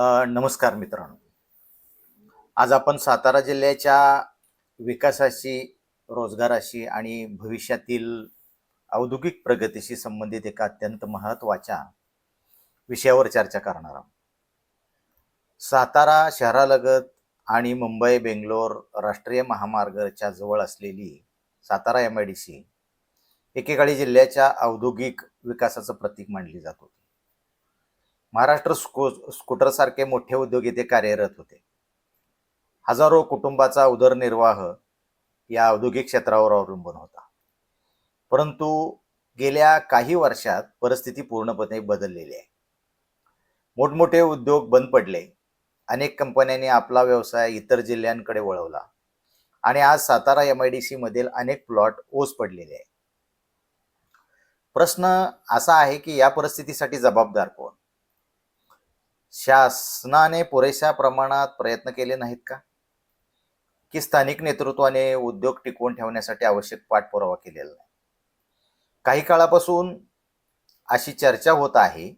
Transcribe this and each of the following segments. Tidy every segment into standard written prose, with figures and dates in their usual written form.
नमस्कार मित्रांनो. आज आपण सातारा जिल्ह्याच्या विकासाशी, रोजगाराशी आणि भविष्यातील औद्योगिक प्रगतीशी संबंधित एका अत्यंत महत्त्वाच्या विषयावर चर्चा करणार आहोत. सातारा शहरालगत आणि मुंबई बेंगलोर राष्ट्रीय महामार्गाच्या जवळ असलेली सातारा MIDC एकेकाळी जिल्ह्याच्या औद्योगिक विकासाचं प्रतीक मानली जात होती. महाराष्ट्र स्कूटरसारखे मोठे उद्योग येथे कार्यरत होते. हजारो कुटुंबाचा उदरनिर्वाह या औद्योगिक क्षेत्रावर अवलंबून होता. परंतु गेल्या काही वर्षात परिस्थिती पूर्णपणे बदललेली आहे. मोठमोठे उद्योग बंद पडले. अनेक कंपन्यांनी आपला व्यवसाय इतर जिल्ह्यांकडे वळवला आणि आज सातारा MIDC मधील अनेक प्लॉट ओस पडलेले आहे. प्रश्न असा आहे की या परिस्थितीसाठी जबाबदार कोण? शासनाने पुरेशा प्रमाणात प्रयत्न केले नाहीत का? की स्थानिक नेतृत्वाने उद्योग टिकवून ठेवण्यासाठी आवश्यक पाठपुरावा केलेला नाही? काही काळापासून अशी चर्चा होत आहे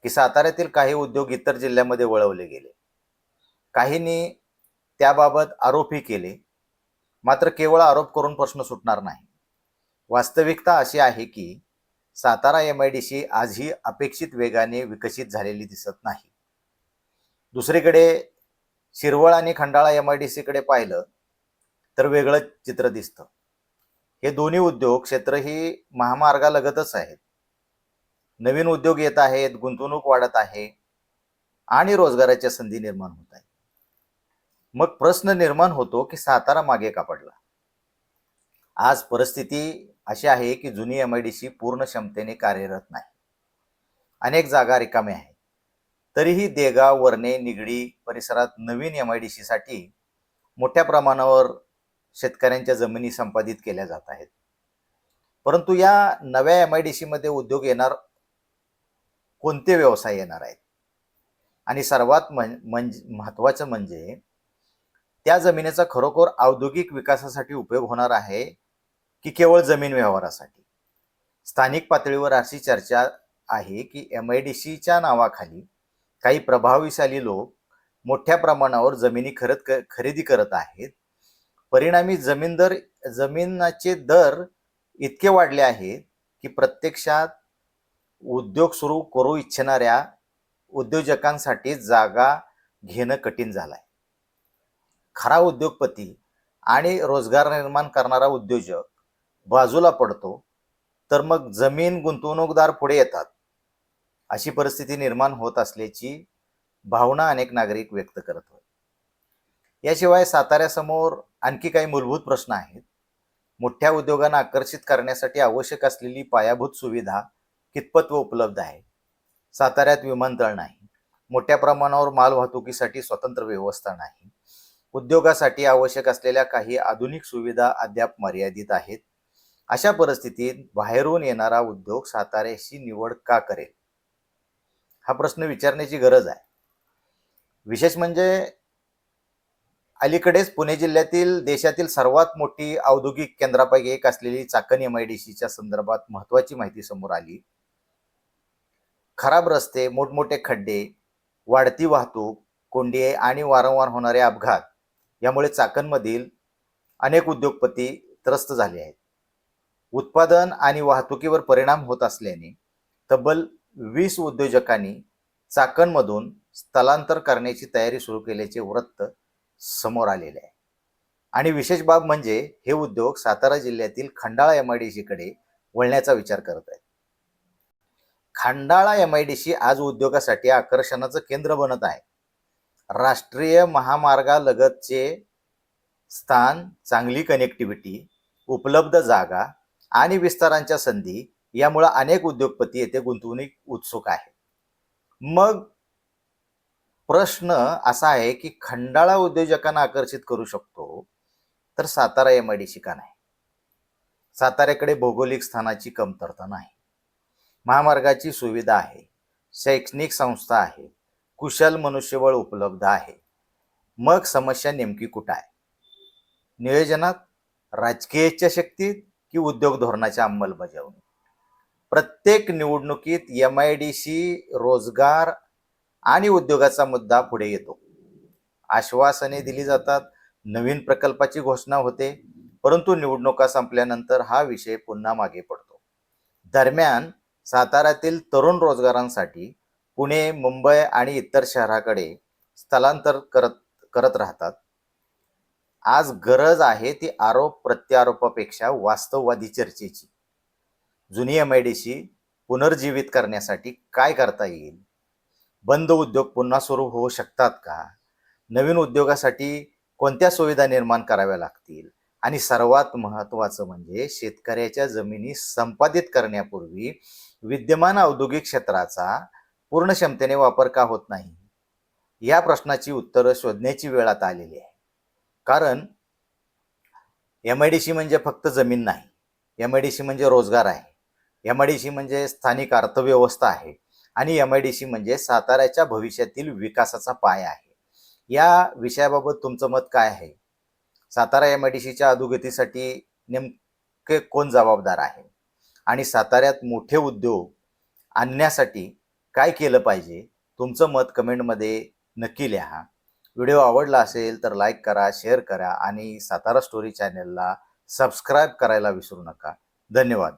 की साताऱ्यातील काही उद्योग इतर जिल्ह्यामध्ये वळवले गेले. काहींनी त्याबाबत आरोपही केले. मात्र केवळ आरोप करून प्रश्न सुटणार नाही. वास्तविकता अशी आहे की सातारा MIDC आजही अपेक्षित वेगाने विकसित झालेली दिसत नाही. दुसरीकडे शिरवळ आणि खंडाळा MIDC कडे पाहिलं तर वेगळं चित्र दिसतं. हे दोन्ही उद्योग क्षेत्र ही महामार्गालगतच आहेत. नवीन उद्योग येत आहेत, गुंतवणूक वाढत आहे आणि रोजगाराच्या संधी निर्माण होत आहेत. मग प्रश्न निर्माण होतो की सातारा मागे का पडला? आज परिस्थिती अशी आहे की जुनी MIDC पूर्ण क्षमतेने कार्यरत नाही. अनेक जागा रिकाम्या आहेत. तरीही देगाव, वरणे, निगडी परिसरात नवीन MIDC साठी मोठ्या प्रमाणावर शेतकऱ्यांच्या जमिनी संपादित केल्या जात आहेत. परंतु या नव्या MIDC मध्ये उद्योग येणार, कोणते व्यवसाय येणार आहेत? आणि सर्वात महत्त्वाचं म्हणजे त्या जमिनीचा खरोखर औद्योगिक विकासासाठी उपयोग होणार आहे की केवळ जमीन व्यवहारासाठी? स्थानिक पातळीवर अशी चर्चा आहे की MIDCच्या नावाखाली काही प्रभावशाली लोक मोठ्या प्रमाणावर जमिनी खरेदी करत आहेत. परिणामी जमिनाचे दर इतके वाढले आहेत की प्रत्यक्षात उद्योग सुरू करू इच्छिणाऱ्या उद्योजकांसाठी जागा घेणं कठीण झालंय. खरा उद्योगपती आणि रोजगार निर्माण करणारा उद्योजक बाजूला पडतो, तर मग जमीन गुंतवणूकदार पुढे येतात. अशी परिस्थिती निर्माण होत असल्याची भावना अनेक नागरिक व्यक्त करत होते. याशिवाय साताऱ्यासमोर आणखी काही मूलभूत प्रश्न आहेत. मोठ्या उद्योगांना आकर्षित करण्यासाठी आवश्यक असलेली पायाभूत सुविधा कितपत उपलब्ध आहे? साताऱ्यात विमानतळ नाही. मोठ्या प्रमाणावर माल वाहतुकीसाठी स्वतंत्र व्यवस्था नाही. उद्योगासाठी आवश्यक असलेल्या काही आधुनिक सुविधा अद्याप मर्यादित आहेत. अशा परिस्थितीत बाहेरून येणारा उद्योग साताऱ्याशी निवड का करेल? हा प्रश्न विचारण्याची गरज आहे. विशेष म्हणजे अलीकडेच पुणे जिल्ह्यातील देशातील सर्वात मोठी औद्योगिक केंद्रापैकी एक असलेली चाकण MIDCच्या संदर्भात महत्त्वाची माहिती समोर आली. खराब रस्ते, मोठमोठे खड्डे, वाढती वाहतूक कोंडी आणि वारंवार होणारे अपघात यामुळे चाकणमधील अनेक उद्योगपती त्रस्त झाले आहेत. उत्पादन आणि वाहतुकीवर परिणाम होत असल्याने तब्बल 20 उद्योजकांनी चाकणमधून स्थलांतर करण्याची तयारी सुरू केल्याचे वृत्त समोर आलेले आहे. आणि विशेष बाब म्हणजे हे उद्योग सातारा जिल्ह्यातील खंडाळा MIDC कडे वळण्याचा विचार करत आहेत. खंडाळा MIDC आज उद्योगासाठी आकर्षणाचं केंद्र बनत आहे. राष्ट्रीय महामार्गालगतचे स्थान, चांगली कनेक्टिव्हिटी, उपलब्ध जागा आणि विस्तारांच्या संधी यामुळे अनेक उद्योगपती येथे गुंतवणूक उत्सुक आहेत. मग प्रश्न असा आहे की खंडाळा उद्योजकांना आकर्षित करू शकतो, तर सातारा MIDC का नाही? साताऱ्याकडे भौगोलिक स्थानाची कमतरता नाही. महामार्गाची सुविधा आहे, शैक्षणिक संस्था आहे, कुशल मनुष्यबळ उपलब्ध आहे. मग समस्या नेमकी कुठं आहे? नियोजनात, राजकीय इच्छाशक्तीत की उद्योग धोरणाच्या अंमलबजावणीत? प्रत्येक निवडणुकीत MIDC रोजगार आणि उद्योगाचा मुद्दा पुढे येतो. आश्वासने दिली जातात, नवीन प्रकल्पाची घोषणा होते, परंतु निवडणुका संपल्यानंतर हा विषय पुन्हा मागे पडतो. दरम्यान साताऱ्यातील तरुण रोजगारांसाठी पुणे, मुंबई आणि इतर शहराकडे स्थलांतर करत करत राहतात. आज गरज आहे ती आरोप प्रत्यारोपापेक्षा वास्तववादी चर्चेची. जुनी MIDC पुनर्जीवित करण्यासाठी काय करता येईल? बंद उद्योग पुन्हा सुरू होऊ शकतात का? नवीन उद्योगासाठी कोणत्या सुविधा निर्माण कराव्या लागतील? आणि सर्वात महत्त्वाचं म्हणजे शेतकऱ्याच्या जमिनी संपादित करण्यापूर्वी विद्यमान औद्योगिक क्षेत्राचा पूर्ण क्षमतेने वापर का होत नाही? या प्रश्नाची उत्तरं शोधण्याची वेळ आता आलेली आहे. कारण MIDC म्हणजे फक्त जमीन नाही. MIDC म्हणजे रोजगार आहे. MIDC म्हणजे स्थानिक अर्थव्यवस्था आहे. आणि MIDC म्हणजे साताऱ्याच्या भविष्यातील विकासाचा पाया आहे. या विषयाबाबत तुमचं मत काय आहे? सातारा MIDCच्या अधोगतीसाठी नेमके कोण जबाबदार आहे? आणि साताऱ्यात मोठे उद्योग आणण्यासाठी काय केलं पाहिजे? तुमचं मत कमेंटमध्ये नक्की लिहा. व्हिडिओ आवडला असेल तर लाईक करा, शेअर करा आणि सातारा स्टोरी चॅनलला सबस्क्राईब करायला विसरू नका. धन्यवाद.